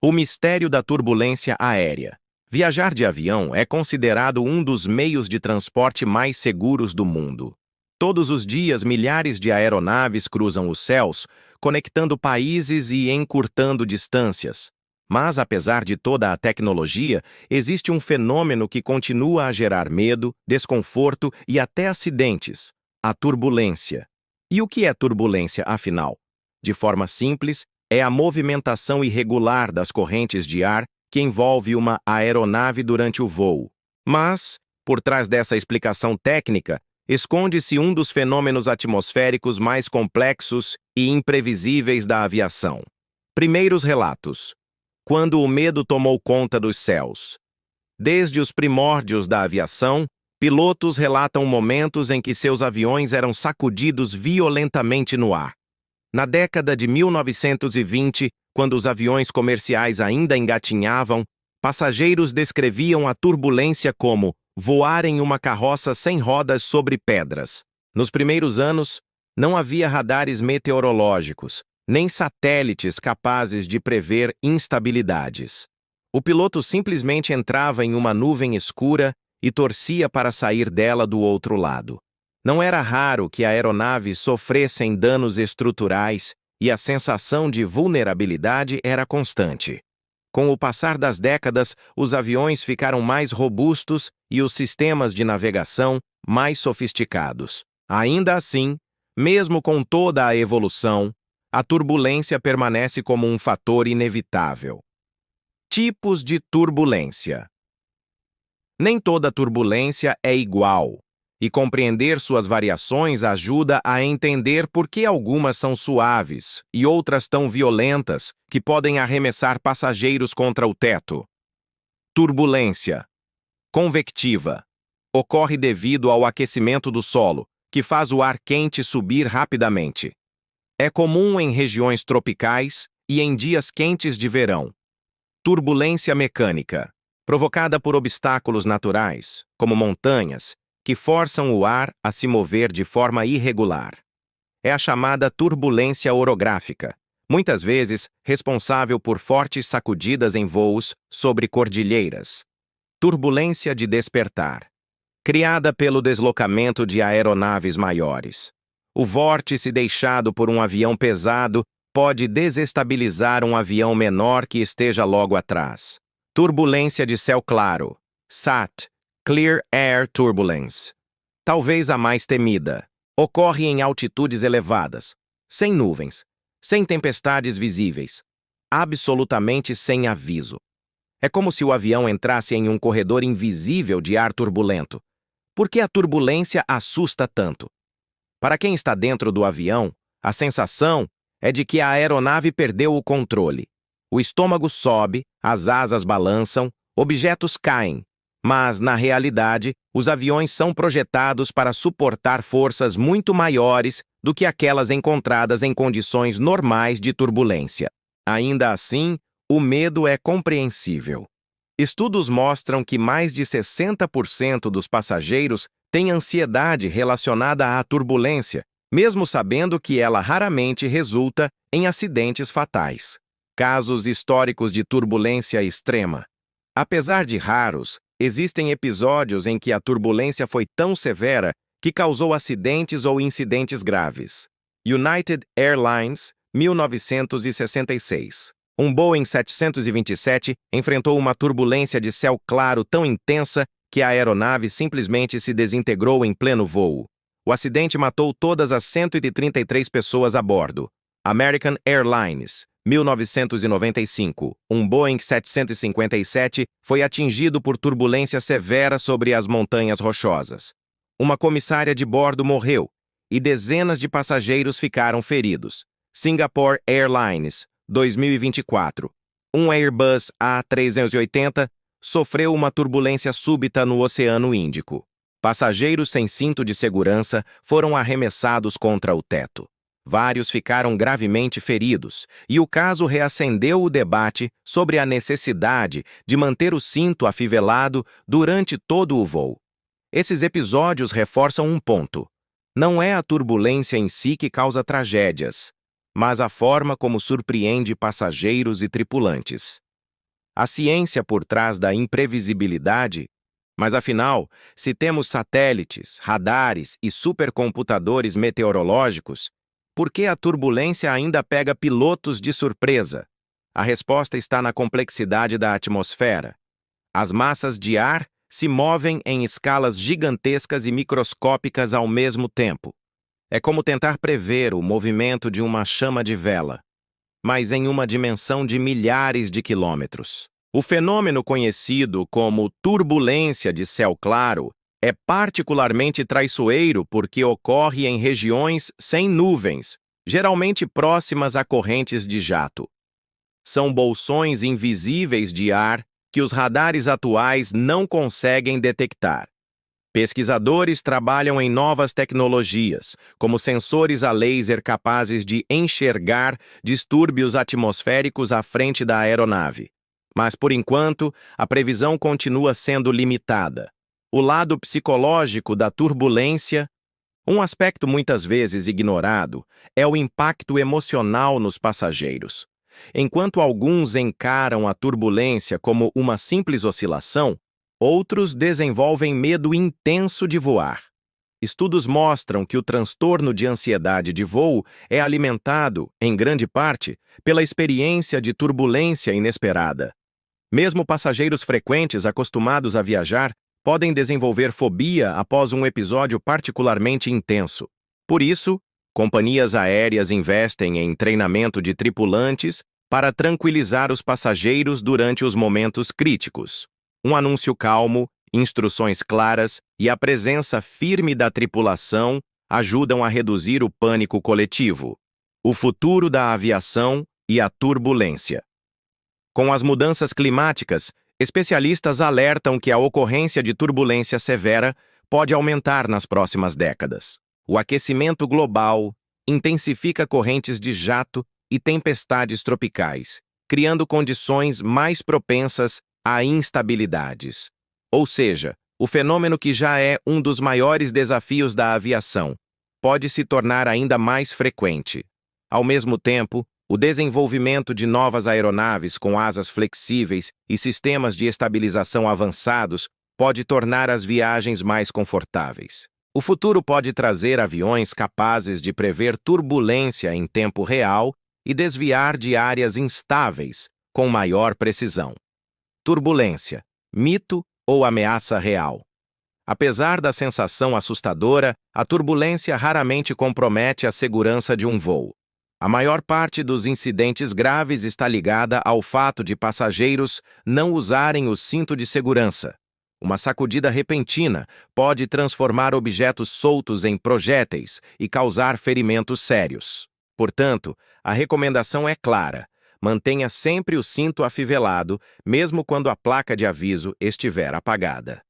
O mistério da turbulência aérea. Viajar de avião é considerado um dos meios de transporte mais seguros do mundo. Todos os dias, milhares de aeronaves cruzam os céus, conectando países e encurtando distâncias. Mas, apesar de toda a tecnologia, existe um fenômeno que continua a gerar medo, desconforto e até acidentes: a turbulência. E o que é turbulência, afinal? De forma simples, é a movimentação irregular das correntes de ar que envolve uma aeronave durante o voo. Mas, por trás dessa explicação técnica, esconde-se um dos fenômenos atmosféricos mais complexos e imprevisíveis da aviação. Primeiros relatos. Quando o medo tomou conta dos céus. Desde os primórdios da aviação, pilotos relatam momentos em que seus aviões eram sacudidos violentamente no ar. Na década de 1920, quando os aviões comerciais ainda engatinhavam, passageiros descreviam a turbulência como voar em uma carroça sem rodas sobre pedras. Nos primeiros anos, não havia radares meteorológicos, nem satélites capazes de prever instabilidades. O piloto simplesmente entrava em uma nuvem escura e torcia para sair dela do outro lado. Não era raro que aeronaves sofressem danos estruturais e a sensação de vulnerabilidade era constante. Com o passar das décadas, os aviões ficaram mais robustos e os sistemas de navegação mais sofisticados. Ainda assim, mesmo com toda a evolução, a turbulência permanece como um fator inevitável. Tipos de turbulência. Nem toda turbulência é igual, e compreender suas variações ajuda a entender por que algumas são suaves e outras tão violentas que podem arremessar passageiros contra o teto. Turbulência convectiva. Ocorre devido ao aquecimento do solo, que faz o ar quente subir rapidamente. É comum em regiões tropicais e em dias quentes de verão. Turbulência mecânica, provocada por obstáculos naturais, como montanhas, que forçam o ar a se mover de forma irregular. É a chamada turbulência orográfica, muitas vezes responsável por fortes sacudidas em voos sobre cordilheiras. Turbulência de despertar, criada pelo deslocamento de aeronaves maiores. O vórtice deixado por um avião pesado pode desestabilizar um avião menor que esteja logo atrás. Turbulência de céu claro, SAT, Clear Air Turbulence. Talvez a mais temida. Ocorre em altitudes elevadas, sem nuvens, sem tempestades visíveis, absolutamente sem aviso. É como se o avião entrasse em um corredor invisível de ar turbulento. Por que a turbulência assusta tanto? Para quem está dentro do avião, a sensação é de que a aeronave perdeu o controle. O estômago sobe, as asas balançam, objetos caem. Mas, na realidade, os aviões são projetados para suportar forças muito maiores do que aquelas encontradas em condições normais de turbulência. Ainda assim, o medo é compreensível. Estudos mostram que mais de 60% dos passageiros têm ansiedade relacionada à turbulência, mesmo sabendo que ela raramente resulta em acidentes fatais. Casos históricos de turbulência extrema. Apesar de raros, existem episódios em que a turbulência foi tão severa que causou acidentes ou incidentes graves. United Airlines, 1966. Um Boeing 727 enfrentou uma turbulência de céu claro tão intensa que a aeronave simplesmente se desintegrou em pleno voo. O acidente matou todas as 133 pessoas a bordo. American Airlines, 1995, um Boeing 757 foi atingido por turbulência severa sobre as montanhas rochosas. Uma comissária de bordo morreu e dezenas de passageiros ficaram feridos. Singapore Airlines, 2024. Um Airbus A380 sofreu uma turbulência súbita no Oceano Índico. Passageiros sem cinto de segurança foram arremessados contra o teto. Vários ficaram gravemente feridos, e o caso reacendeu o debate sobre a necessidade de manter o cinto afivelado durante todo o voo. Esses episódios reforçam um ponto. Não é a turbulência em si que causa tragédias, mas a forma como surpreende passageiros e tripulantes. A ciência por trás da imprevisibilidade? Mas afinal, se temos satélites, radares e supercomputadores meteorológicos, por que a turbulência ainda pega pilotos de surpresa? A resposta está na complexidade da atmosfera. As massas de ar se movem em escalas gigantescas e microscópicas ao mesmo tempo. É como tentar prever o movimento de uma chama de vela, mas em uma dimensão de milhares de quilômetros. O fenômeno conhecido como turbulência de céu claro é particularmente traiçoeiro porque ocorre em regiões sem nuvens, geralmente próximas a correntes de jato. São bolsões invisíveis de ar que os radares atuais não conseguem detectar. Pesquisadores trabalham em novas tecnologias, como sensores a laser capazes de enxergar distúrbios atmosféricos à frente da aeronave. Mas, por enquanto, a previsão continua sendo limitada. O lado psicológico da turbulência, um aspecto muitas vezes ignorado, é o impacto emocional nos passageiros. Enquanto alguns encaram a turbulência como uma simples oscilação, outros desenvolvem medo intenso de voar. Estudos mostram que o transtorno de ansiedade de voo é alimentado, em grande parte, pela experiência de turbulência inesperada. Mesmo passageiros frequentes acostumados a viajar podem desenvolver fobia após um episódio particularmente intenso. Por isso, companhias aéreas investem em treinamento de tripulantes para tranquilizar os passageiros durante os momentos críticos. Um anúncio calmo, instruções claras e a presença firme da tripulação ajudam a reduzir o pânico coletivo. O futuro da aviação e a turbulência. Com as mudanças climáticas, especialistas alertam que a ocorrência de turbulência severa pode aumentar nas próximas décadas. O aquecimento global intensifica correntes de jato e tempestades tropicais, criando condições mais propensas a instabilidades. Ou seja, o fenômeno que já é um dos maiores desafios da aviação pode se tornar ainda mais frequente. Ao mesmo tempo, o desenvolvimento de novas aeronaves com asas flexíveis e sistemas de estabilização avançados pode tornar as viagens mais confortáveis. O futuro pode trazer aviões capazes de prever turbulência em tempo real e desviar de áreas instáveis com maior precisão. Turbulência, mito ou ameaça real? Apesar da sensação assustadora, a turbulência raramente compromete a segurança de um voo. A maior parte dos incidentes graves está ligada ao fato de passageiros não usarem o cinto de segurança. Uma sacudida repentina pode transformar objetos soltos em projéteis e causar ferimentos sérios. Portanto, a recomendação é clara: mantenha sempre o cinto afivelado, mesmo quando a placa de aviso estiver apagada.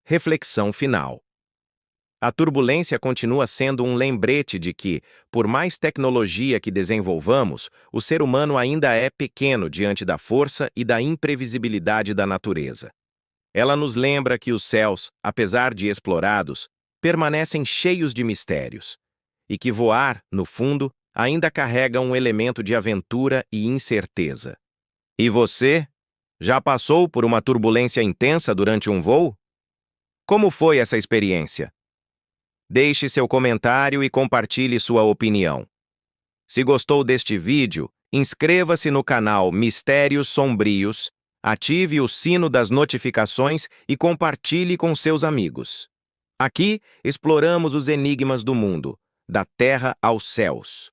Reflexão final. A turbulência continua sendo um lembrete de que, por mais tecnologia que desenvolvamos, o ser humano ainda é pequeno diante da força e da imprevisibilidade da natureza. Ela nos lembra que os céus, apesar de explorados, permanecem cheios de mistérios, e que voar, no fundo, ainda carrega um elemento de aventura e incerteza. E você? Já passou por uma turbulência intensa durante um voo? Como foi essa experiência? Deixe seu comentário e compartilhe sua opinião. Se gostou deste vídeo, inscreva-se no canal Mistérios Sombrios, ative o sino das notificações e compartilhe com seus amigos. Aqui exploramos os enigmas do mundo, da terra aos céus.